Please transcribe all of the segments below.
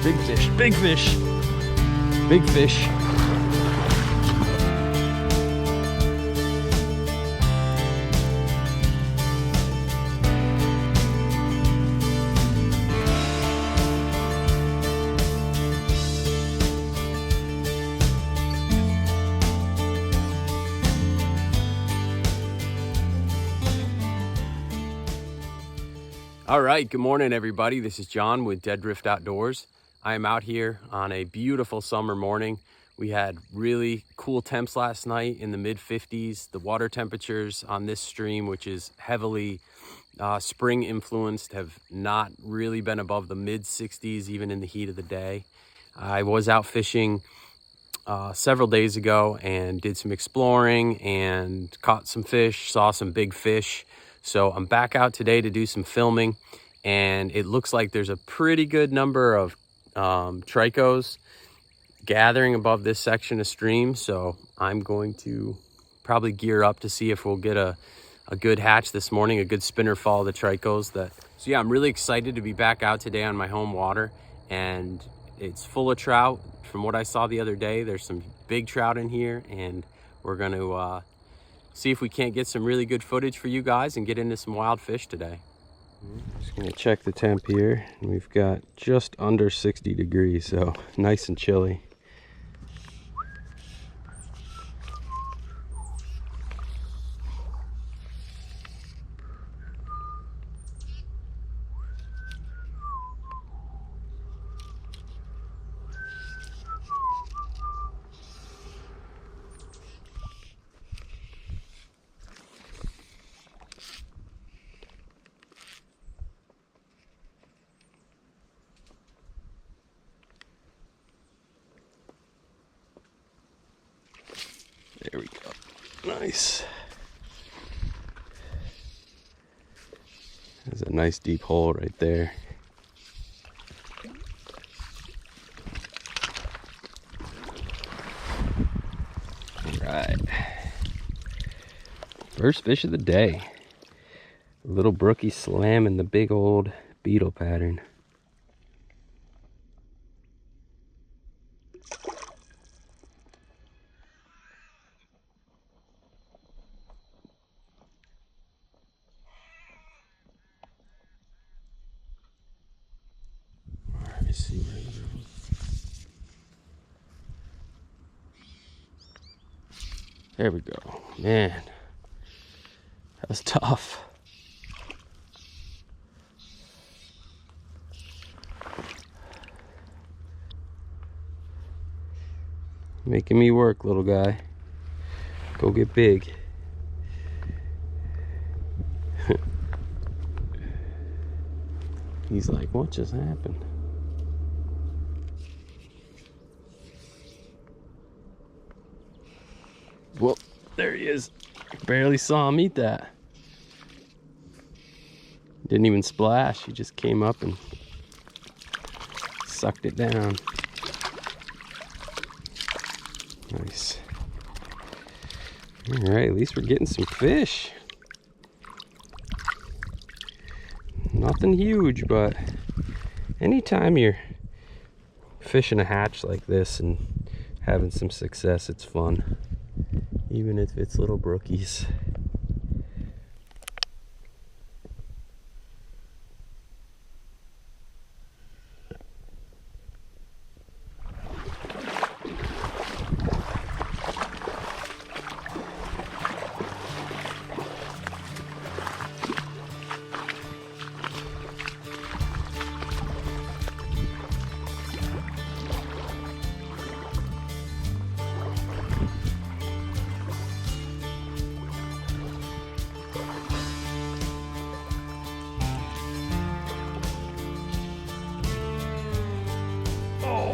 big fish, big fish, big fish. All right, good morning everybody. This is John with Dead Drift Outdoors. I am out here on a beautiful summer morning. We had really cool temps last night in the mid 50s. The water temperatures on this stream, which is heavily spring influenced, have not really been above the mid 60s even in the heat of the day. I was out fishing several days ago and did some exploring and caught some fish, saw some big fish. So I'm back out today to do some filming, and it looks like there's a pretty good number of Tricos gathering above this section of stream. So I'm going to probably gear up to see if we'll get a good hatch this morning, a good spinner fall of the Tricos. So yeah, I'm really excited to be back out today on my home water, and it's full of trout. From what I saw the other day, there's some big trout in here, and we're going to see if we can't get some really good footage for you guys and get into some wild fish today. Just gonna check the temp here. We've got just under 60 degrees, so nice and chilly. There we go. Nice. There's a nice deep hole right there. All right. First fish of the day. A little brookie slamming the big old beetle pattern. See where it goes. There we go. Man, that was tough. Making me work, little guy. Go get big. He's like, what just happened? Well, there he is. Barely saw him eat that. Didn't even splash. He just came up and sucked it down. Nice. All right, at least we're getting some fish. Nothing huge, but anytime you're fishing a hatch like this and having some success, it's fun. Even if it's little brookies.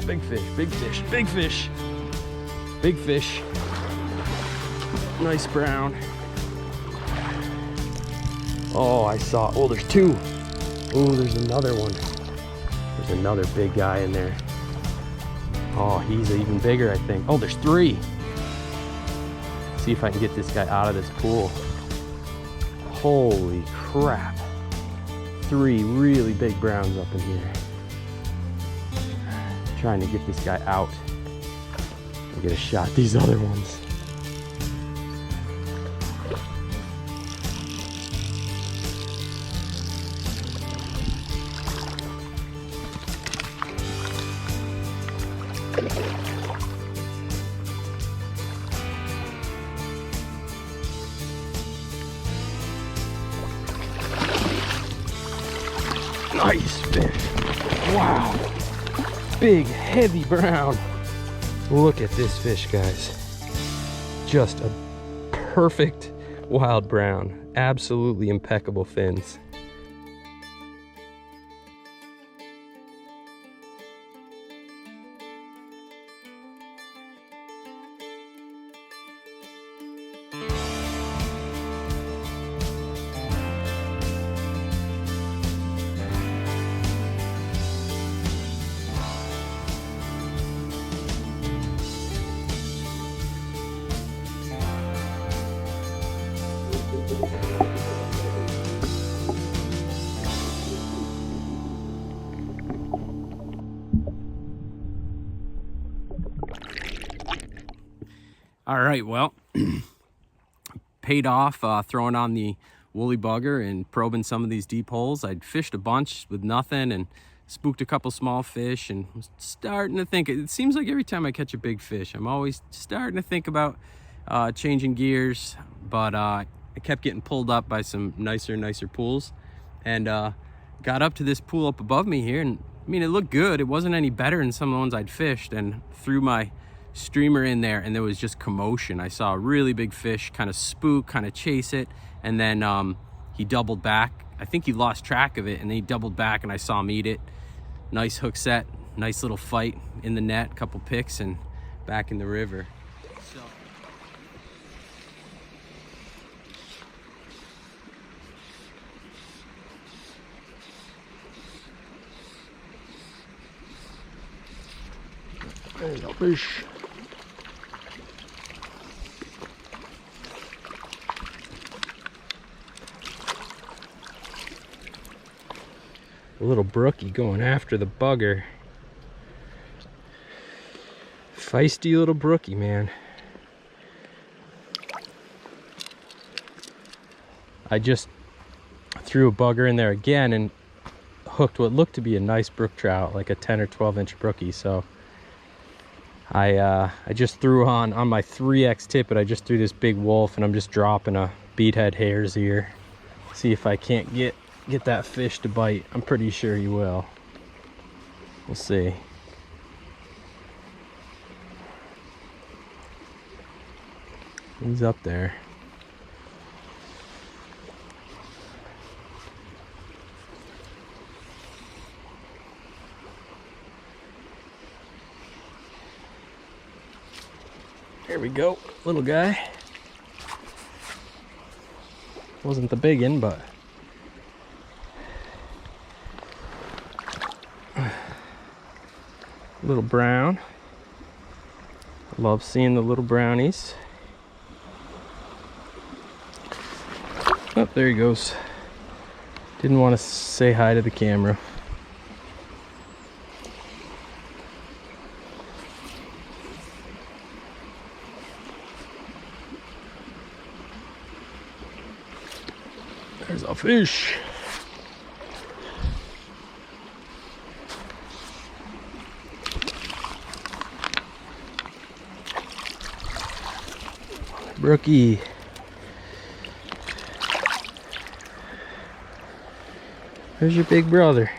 Big fish, big fish, big fish, big fish. Nice brown. Oh, I saw, oh, there's two. Oh, there's another one. There's another big guy in there. Oh, he's even bigger, I think. Oh, there's three. See if I can get this guy out of this pool. Holy crap. Three really big browns up in here. trying to get this guy out and get a shot at these other ones. Nice fish. Wow. Big, heavy brown. Look at this fish, guys. Just a perfect wild brown. Absolutely impeccable fins. All right, well, paid off throwing on the woolly bugger and probing some of these deep holes. I'd fished a bunch with nothing and spooked a couple small fish, and was starting to think, it seems like every time I catch a big fish, I'm always starting to think about changing gears, but I kept getting pulled up by some nicer pools, and got up to this pool up above me here, and I mean, it looked good. It wasn't any better than some of the ones I'd fished, and threw my streamer in there, and there was just commotion. I saw a really big fish kind of spook, kind of chase it, and then he doubled back. I think he lost track of it, and then he doubled back, and I saw him eat it. Nice hook set, nice little fight in the net, couple picks, and back in the river. There's a fish. A little brookie going after the bugger. Feisty little brookie, man. I just threw a bugger in there again and hooked what looked to be a nice brook trout, like a 10 or 12 inch brookie. So I just threw on my 3X tippet. I just threw this big wolf, and I'm just dropping a beadhead hare's ear. See if I can't get that fish to bite. I'm pretty sure he will. We'll see. He's up there. There we go, little guy. Wasn't the big one, but little brown. Love seeing the little brownies. Oh, there he goes. Didn't want to say hi to the camera. There's a fish. Brookie. There's your big brother.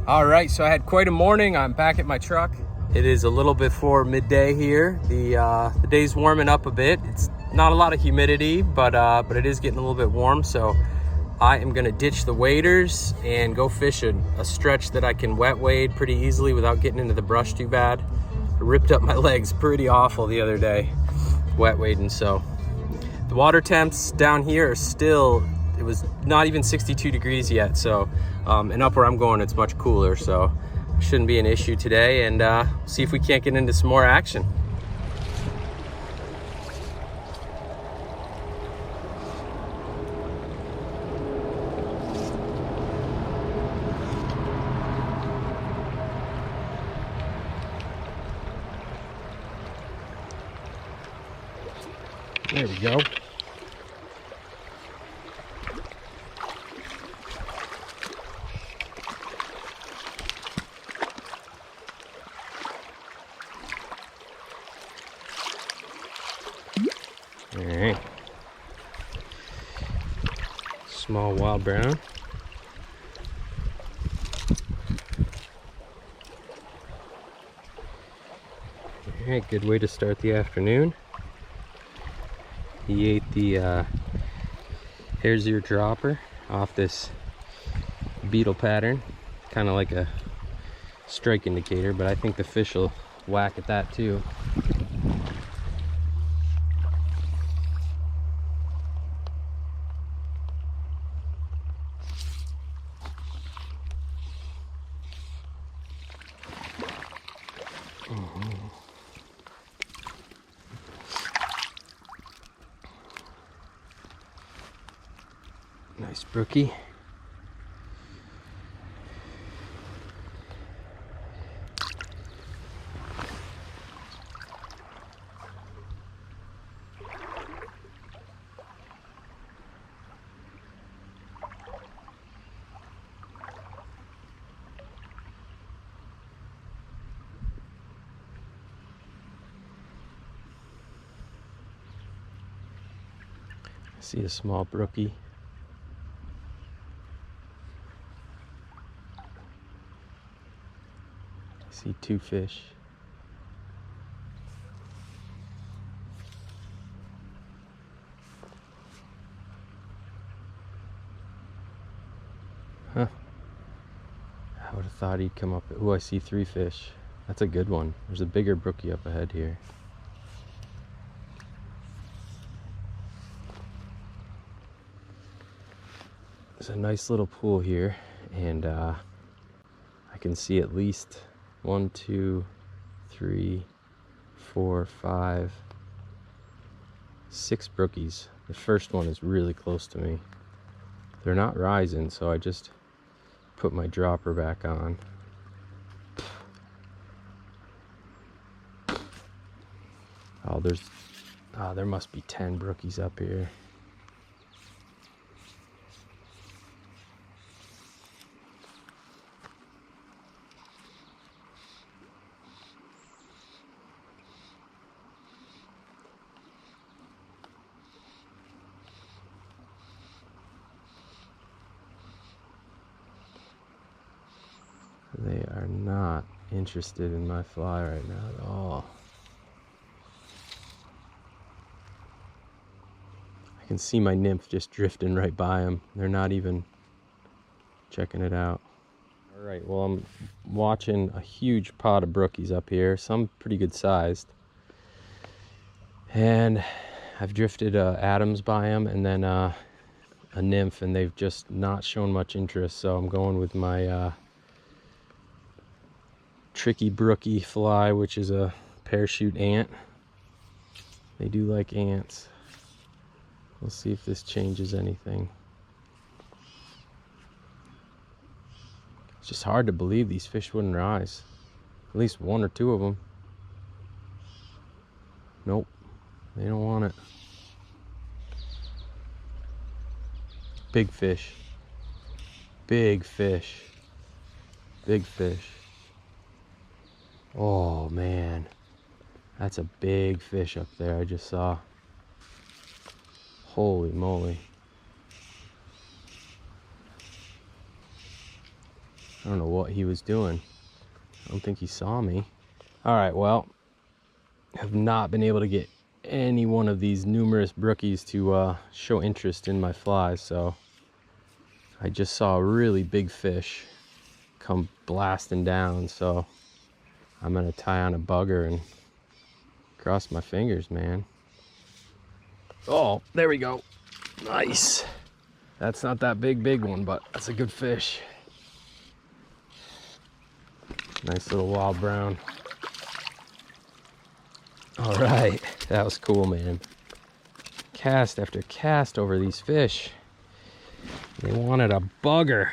All right, so I had quite a morning. I'm back at my truck. It is a little before midday here. The day's warming up a bit. It's not a lot of humidity, but it is getting a little bit warm. So I am gonna ditch the waders and go fish a stretch that I can wet wade pretty easily without getting into the brush too bad. I ripped up my legs pretty awful the other day wet wading. So the water temps down here are still, it was not even 62 degrees yet. So, and up where I'm going, it's much cooler. So shouldn't be an issue today, and see if we can't get into some more action. There we go. All right. Small wild brown. All right, good way to start the afternoon. He ate the hare's ear dropper off this beetle pattern, kind of like a strike indicator, but I think the fish will whack at that too. Nice brookie. I see a small brookie. I see two fish. Huh. I would have thought he'd come up. Oh, I see three fish. That's a good one. There's a bigger brookie up ahead here. There's a nice little pool here, and I can see at least 1, 2, 3, 4, 5, 6 brookies. The first one is really close to me. They're not rising, so I just put my dropper back on. Oh, there must be 10 brookies up here. They are not interested in my fly right now at all. I can see my nymph just drifting right by them. They're not even checking it out. All right, well, I'm watching a huge pot of brookies up here, some pretty good sized. And I've drifted Adams by them, and then a nymph, and they've just not shown much interest. So I'm going with my tricky brookie fly, which is a parachute ant. They do like ants. We'll see if this changes anything. It's just hard to believe these fish wouldn't rise. At least 1 or 2 of them. Nope, they don't want it. Big fish. Big fish. Big fish. Oh man, that's a big fish up there I just saw. Holy moly. I don't know what he was doing. I don't think he saw me. All right, well, have not been able to get any one of these numerous brookies to show interest in my flies, so I just saw a really big fish come blasting down, so I'm gonna tie on a bugger and cross my fingers, man. Oh, there we go. Nice. That's not that big one, but that's a good fish. Nice little wild brown. All right, that was cool, man. Cast after cast over these fish. They wanted a bugger.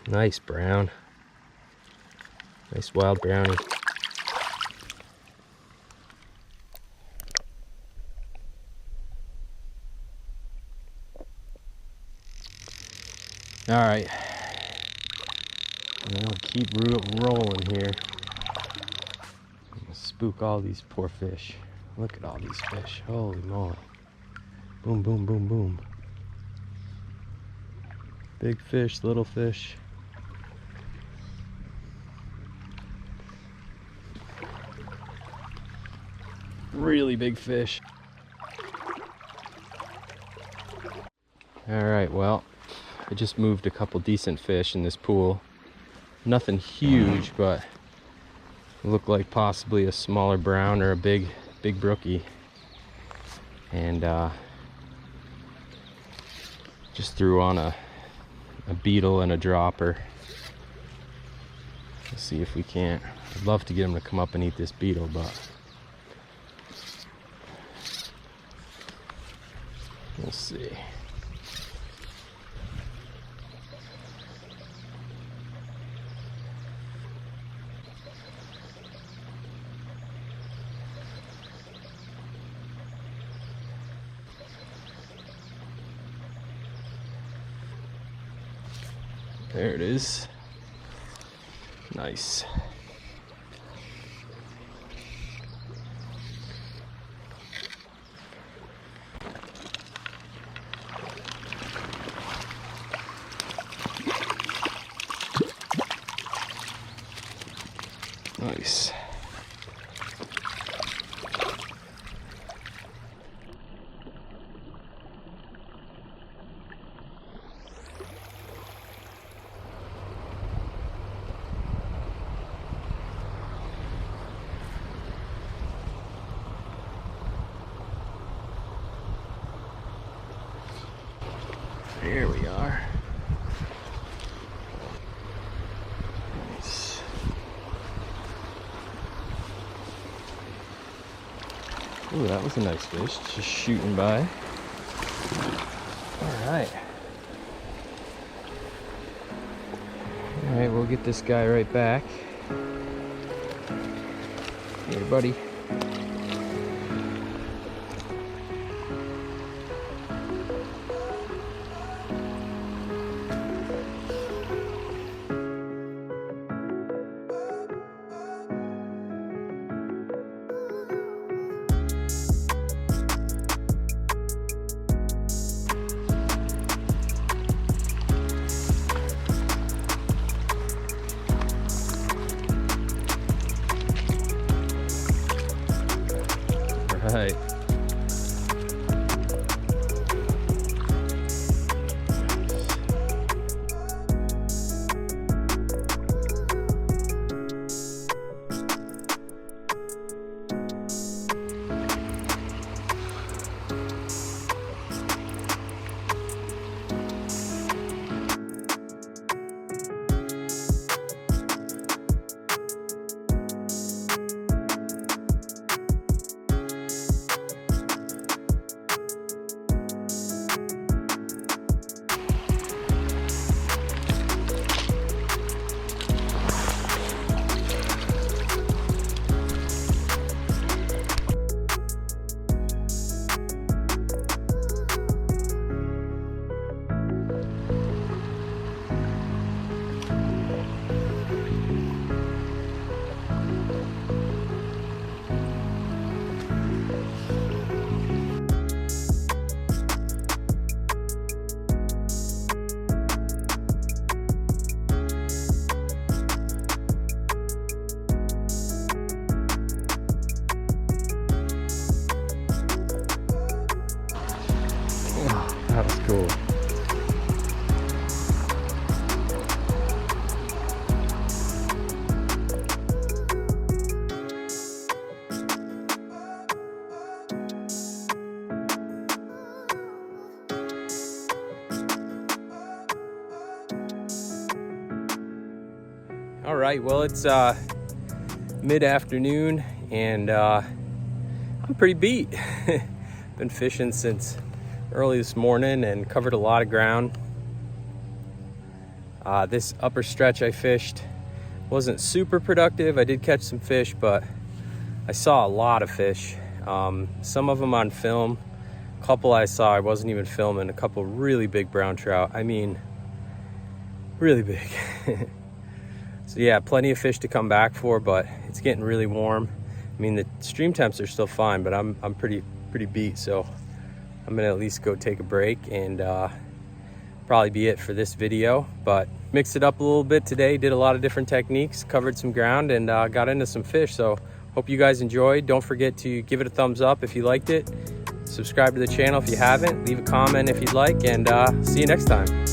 Nice brown. Nice wild brownie. All right. I'll keep rolling here. I'm gonna spook all these poor fish. Look at all these fish. Holy moly. Boom, boom, boom, boom. Big fish, little fish. Really big fish. All right, well, I just moved a couple decent fish in this pool. Nothing huge, but it looked like possibly a smaller brown or a big brookie. And just threw on a beetle and a dropper. Let's see if we can't. I'd love to get them to come up and eat this beetle, but we'll see. There it is. Nice. Nice. Here we are. Nice. Ooh, that was a nice fish, just shooting by. All right. All right, we'll get this guy right back. Here, buddy. All right, well, it's mid-afternoon and I'm pretty beat. Been fishing since early this morning and covered a lot of ground. This upper stretch I fished wasn't super productive. I did catch some fish, but I saw a lot of fish. Some of them on film. A couple I saw I wasn't even filming. A couple really big brown trout. I mean, really big. So yeah, plenty of fish to come back for, but it's getting really warm. I mean, the stream temps are still fine, but I'm pretty beat, so I'm gonna at least go take a break and probably be it for this video. But mixed it up a little bit today, did a lot of different techniques, covered some ground, and got into some fish. So hope you guys enjoyed. Don't forget to give it a thumbs up if you liked it. Subscribe to the channel if you haven't. Leave a comment if you'd like, and see you next time.